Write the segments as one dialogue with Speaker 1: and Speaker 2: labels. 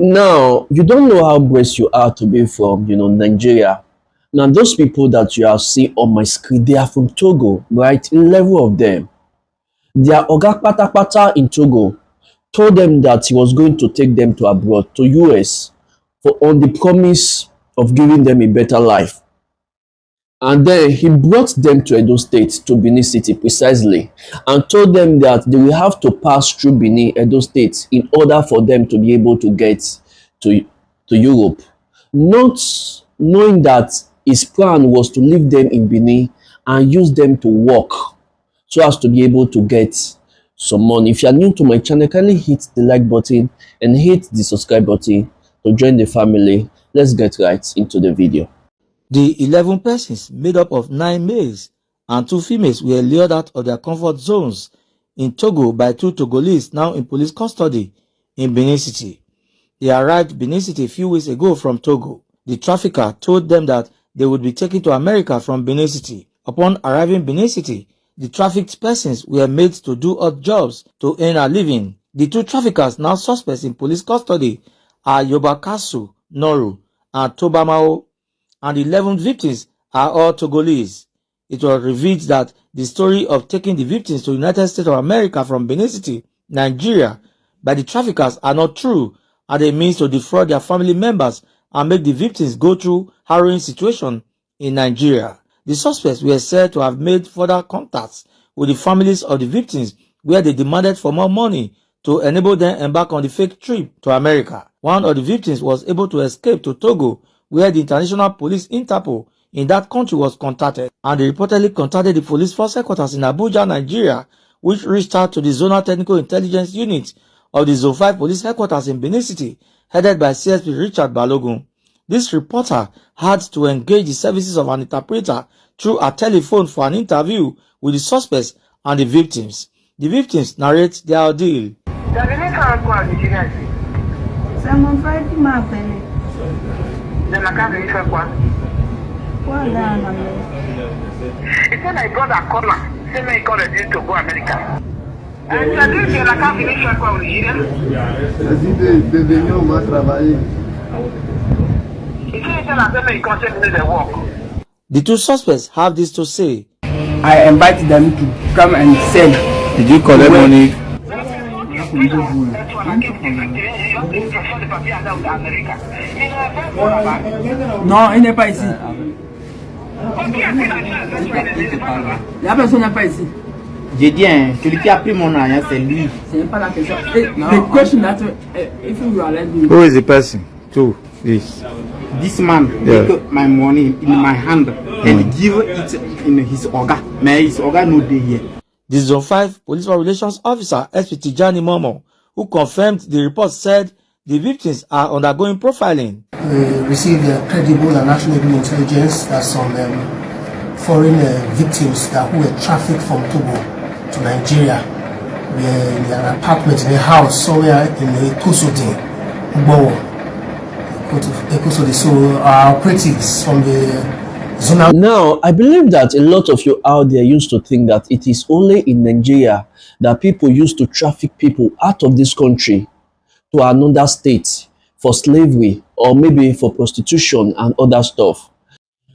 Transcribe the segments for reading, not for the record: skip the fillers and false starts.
Speaker 1: Now, you don't know how blessed you are to be from, Nigeria. Now, those people that you are seeing on my screen, they are from Togo, right? 11 of them. Their Oga Pata in Togo told them that he was going to take them to abroad, to US, on the promise of giving them a better life. And then he brought them to Edo State, to Benin City precisely, and told them that they will have to pass through Benin, Edo State, in order for them to be able to get to, to Europe. Not knowing that his plan was to leave them in Benin and use them to work so as to be able to get some money. If you are new to my channel, kindly hit the like button and hit the subscribe button to join the family. Let's get right into the video.
Speaker 2: The 11 persons, made up of 9 males and 2 females, were lured out of their comfort zones in Togo by 2 Togolese now in police custody in Benin City. They arrived Benin City a few weeks ago from Togo. The trafficker told them that they would be taken to America from Benin City. Upon arriving Benin City, the trafficked persons were made to do odd jobs to earn a living. The 2 traffickers now suspects in police custody are Yobakasu Noru and Tobamao, and the 11 victims are all Togolese. It was revealed that the story of taking the victims to the United States of America from Benin City, Nigeria, by the traffickers are not true, and they mean to defraud their family members and make the victims go through harrowing situation in Nigeria. The suspects were said to have made further contacts with the families of the victims, where they demanded for more money to enable them embark on the fake trip to America. One of the victims was able to escape to Togo, where the international police Interpol in that country was contacted, and they reportedly contacted the police force headquarters in Abuja, Nigeria, which reached out to the Zonal Technical Intelligence Unit of the Zone 5 Police Headquarters in Benin City, headed by CSP Richard Balogun. This reporter had to engage the services of an interpreter through a telephone for an interview with the suspects and the victims. The victims narrate their ordeal.
Speaker 3: Then I can't really help one. He said my brother called her. Say me call ready to go America. And I didn't say I can't finish help one with He said I me concept me the work.
Speaker 2: The 2 suspects have this to say.
Speaker 4: I invited them to come and sell.
Speaker 2: Did you collect money?
Speaker 4: Non, il n'est pas ici. La personne n'est pas ici.
Speaker 5: J'ai dit, celui qui a pris mon argent, c'est lui.
Speaker 4: C'est pas la question. The question that if you are letting me.
Speaker 2: Who is the person?
Speaker 5: This man take my money in my hand and give it in his organ. Mais his organ no dey here.
Speaker 2: The Zone 5 Police Relations Officer, SP Tijani Momo, who confirmed the report, said the victims are undergoing profiling.
Speaker 6: We received credible and actionable intelligence that some foreign victims that who were trafficked from Togo to Nigeria were in their apartment, in a house somewhere in Edo State, Ogbeuson. So our operatives from the zonal.
Speaker 1: Now, I believe that a lot of you out there used to think that it is only in Nigeria that people used to traffic people out of this country to another state for slavery or maybe for prostitution and other stuff.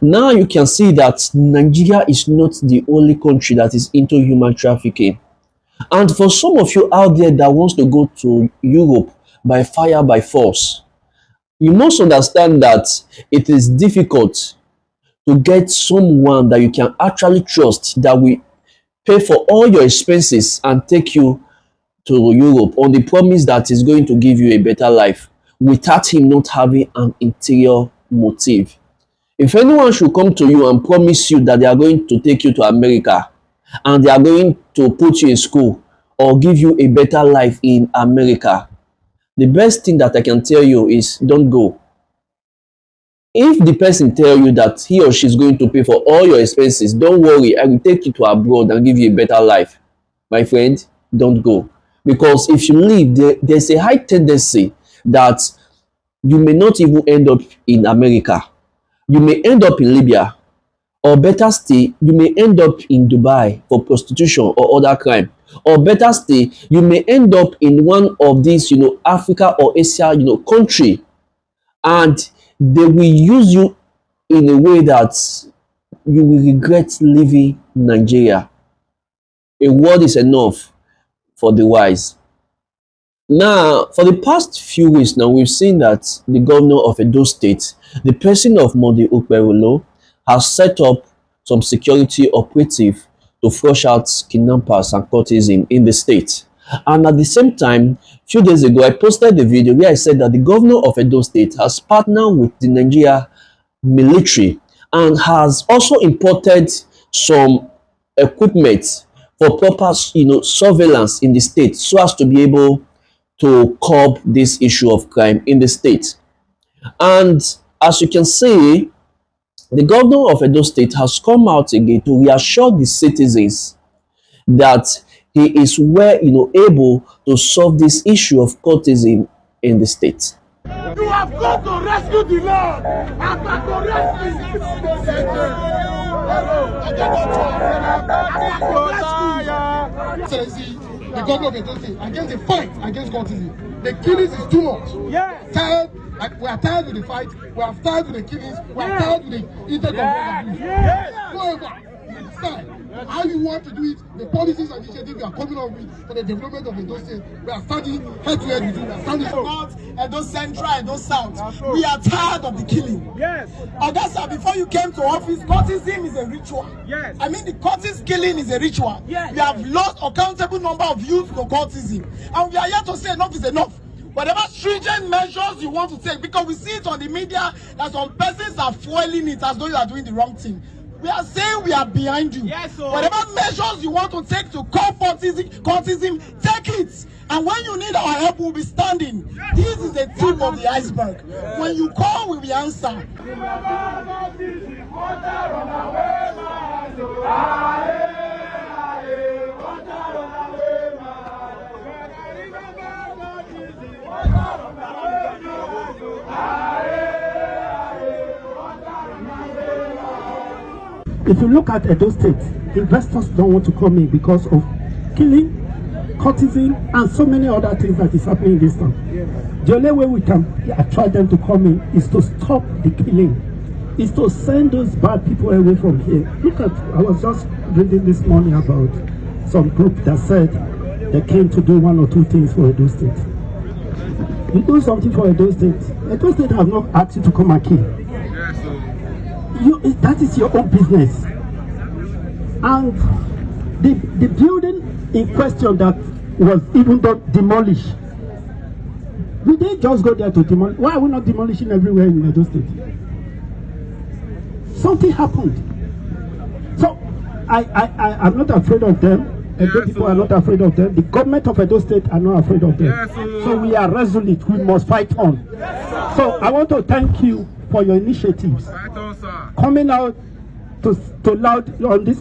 Speaker 1: Now you can see that Nigeria is not the only country that is into human trafficking. And for some of you out there that wants to go to Europe by fire, by force, you must understand that it is difficult to get someone that you can actually trust that will pay for all your expenses and take you to Europe on the promise that is going to give you a better life without him not having an interior motive. If anyone should come to you and promise you that they are going to take you to America and they are going to put you in school or give you a better life in America, the best thing that I can tell you is don't go. If the person tell you that he or she is going to pay for all your expenses, don't worry, I will take you to abroad and give you a better life. My friend, don't go. Because if you leave, there's a high tendency that you may not even end up in America. You may end up in Libya, or better still, you may end up in Dubai for prostitution or other crime. or better still, you may end up in one of these, Africa or Asia, country, and they will use you in a way that you will regret leaving Nigeria. A word is enough for the wise. Now, for the past few weeks now, we've seen that the governor of Edo State, the person of Monday Okpebholo, has set up some security operative to flush out kidnappers and cultism in the state. And at the same time, a few days ago, I posted a video where I said that the governor of Edo State has partnered with the Nigeria military and has also imported some equipment for proper, surveillance in the state so as to be able to curb this issue of crime in the state. And as you can see, the governor of Edo State has come out again to reassure the citizens that he is able to solve this issue of cultism in the state.
Speaker 3: You have come to rescue the land and to rescue the government of Edo State against the fight against cultism. The killings is too much. Yes. We are tired with the fight. We are tired with the killings. We are tired with the intake of abuse. However, you understand how you want to do it. The policies and initiatives we are coming up with for the development of Edo State. We are standing head to head with you. We are standing
Speaker 7: North, Edo Central, Edo South. We are tired of the killing. Yes. Augusta, before you came to office, cultism is a ritual. Yes. I mean, the cultist killing is a ritual. Yes. We have lost a countable number of youth to cultism. And we are here to say enough is enough. Whatever stringent measures you want to take, because we see it on the media that some persons are foiling it as though you are doing the wrong thing. We are saying we are behind you. Yes, sir. Whatever measures you want to take to curb cultism, take it. And when you need our help, we'll be standing. This is the tip of the iceberg. When you call, we will answer.
Speaker 8: If you look at Edo State, investors don't want to come in because of killing, cultism, and so many other things that is happening in this town. The only way we can attract them to come in is to stop the killing, is to send those bad people away from here. Look at, I was just reading this morning about some group that said they came to do one or two things for Edo State. You do something for Edo State. Edo State have not asked you to come and kill. That is your own business. And the building in question that was even demolished, we didn't just go there to demolish. Why are we not demolishing everywhere in Edo State? Something happened. So I'm not afraid of them. Edo people are not afraid of them. The government of Edo State are not afraid of them. So we are resolute. We must fight on. So I want to thank you for your initiatives. Coming out to loud this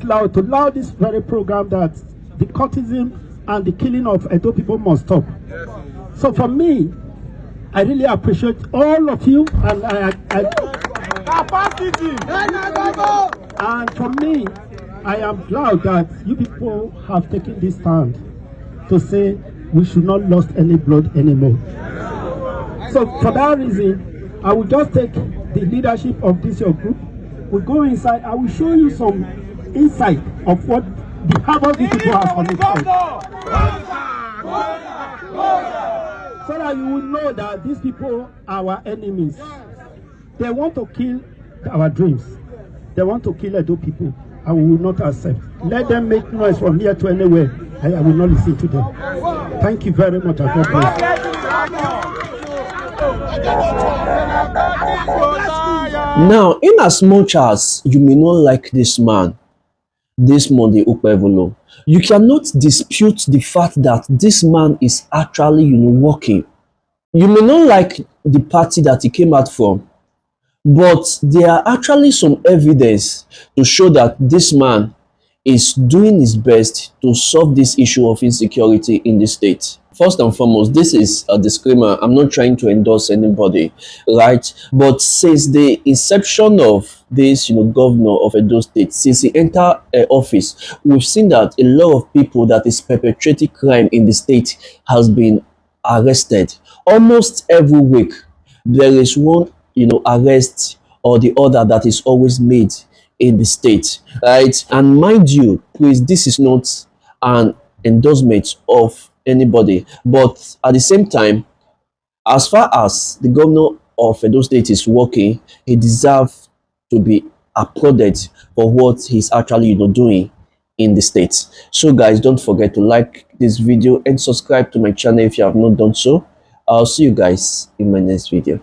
Speaker 8: very program that the cultism and the killing of Edo people must stop. So for me, I really appreciate all of you, and and for me, I am glad that you people have taken this stand to say we should not lose any blood anymore. So for that reason, I will just take the leadership of this your group. We'll go inside. I will show you some insight of what the havoc these people have on this side. So that you will know that these people are our enemies. They want to kill our dreams. They want to kill Edo people, and we will not accept. Let them make noise from here to anywhere, and I will not listen to them. Thank you very much. God bless.
Speaker 1: Now, in as much as you may not like this man, this Monday Okpebholo, you cannot dispute the fact that this man is actually, working. You may not like the party that he came out from, but there are actually some evidence to show that this man is doing his best to solve this issue of insecurity in the state. First and foremost, this is a disclaimer. I'm not trying to endorse anybody, right? But since the inception of this, governor of Edo State, since he entered office, we've seen that a lot of people that is perpetrating crime in the state has been arrested. Almost every week, there is one, arrest or the other that is always made in the state, right? And mind you, please, this is not an endorsement of anybody, but at the same time, as far as the governor of Edo State is working, he deserves to be applauded for what he's actually doing in the state. So guys, don't forget to like this video and subscribe to my channel if you have not done so. I'll see you guys in my next video.